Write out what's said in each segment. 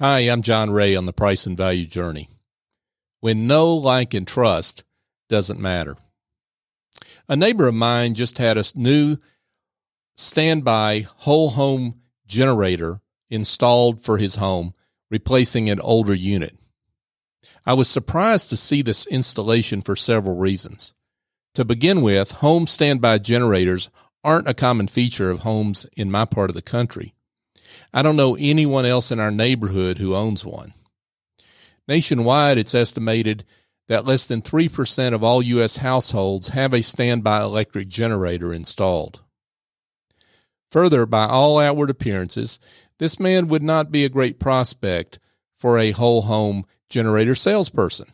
Hi, I'm John Ray on the Price and Value Journey. When know, like, and trust doesn't matter. A neighbor of mine just had a new standby whole home generator installed for his home, replacing an older unit. I was surprised to see this installation for several reasons. To begin with, home standby generators aren't a common feature of homes in my part of the country. I don't know anyone else in our neighborhood who owns one. Nationwide, it's estimated that less than 3% of all U.S. households have a standby electric generator installed. Further, by all outward appearances, this man would not be a great prospect for a whole home generator salesperson.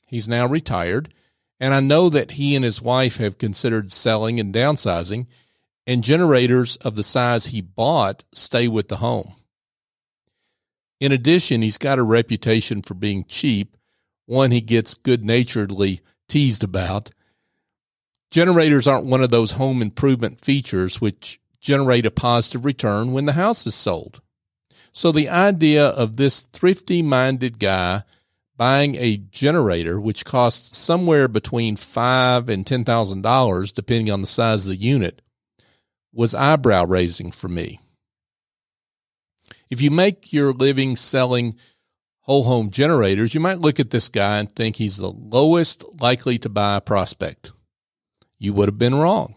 He's now retired, and I know that he and his wife have considered selling and downsizing, and generators of the size he bought stay with the home. In addition, he's got a reputation for being cheap, one he gets good-naturedly teased about. Generators aren't one of those home improvement features which generate a positive return when the house is sold. So the idea of this thrifty-minded guy buying a generator, which costs somewhere between $5,000 and $10,000, depending on the size of the unit, was eyebrow-raising for me. If you make your living selling whole home generators, you might look at this guy and think he's the lowest likely to buy prospect. You would have been wrong.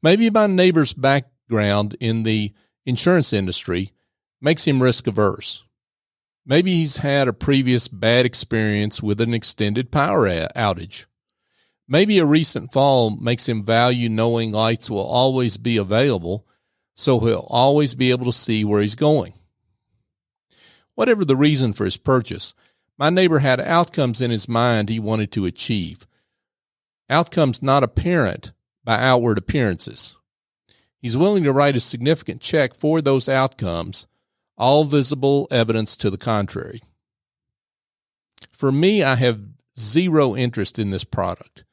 Maybe my neighbor's background in the insurance industry makes him risk averse. Maybe he's had a previous bad experience with an extended power outage. Maybe a recent fall makes him value knowing lights will always be available, so he'll always be able to see where he's going. Whatever the reason for his purchase, my neighbor had outcomes in his mind he wanted to achieve. Outcomes not apparent by outward appearances. He's willing to write a significant check for those outcomes, all visible evidence to the contrary. For me, I have zero interest in this product.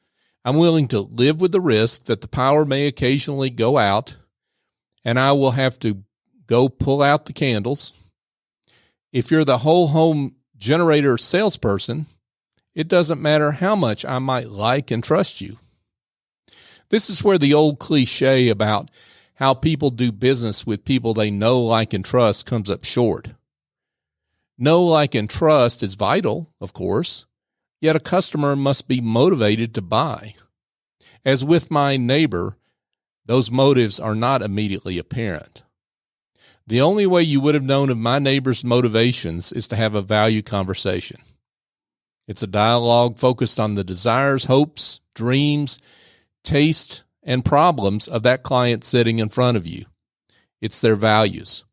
I'm willing to live with the risk that the power may occasionally go out, and I will have to go pull out the candles. If you're the whole home generator salesperson, it doesn't matter how much I might like and trust you. This is where the old cliche about how people do business with people they know, like, and trust comes up short. Know, like, and trust is vital, of course, yet a customer must be motivated to buy. As with my neighbor, those motives are not immediately apparent. The only way you would have known of my neighbor's motivations is to have a value conversation. It's a dialogue focused on the desires, hopes, dreams, taste, and problems of that client sitting in front of you. It's their values,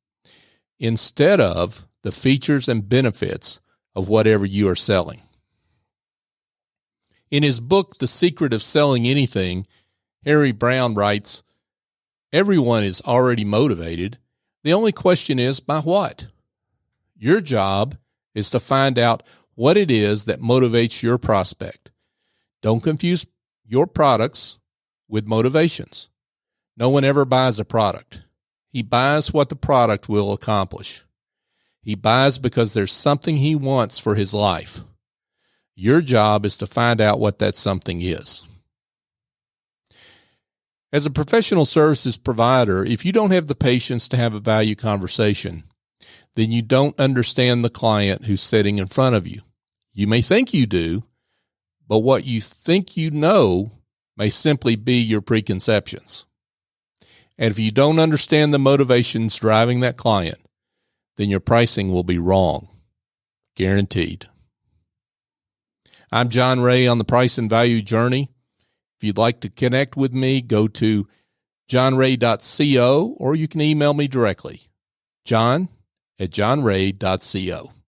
instead of the features and benefits of whatever you are selling. In his book, The Secret of Selling Anything, Harry Brown writes, "Everyone is already motivated. The only question is, by what? Your job is to find out what it is that motivates your prospect. Don't confuse your products with motivations. No one ever buys a product. He buys what the product will accomplish. He buys because there's something he wants for his life. Your job is to find out what that something is." As a professional services provider, if you don't have the patience to have a value conversation, then you don't understand the client who's sitting in front of you. You may think you do, but what you think you know may simply be your preconceptions. And if you don't understand the motivations driving that client, then your pricing will be wrong. Guaranteed. I'm John Ray on the Price and Value Journey. If you'd like to connect with me, go to johnray.co, or you can email me directly, john@johnray.co.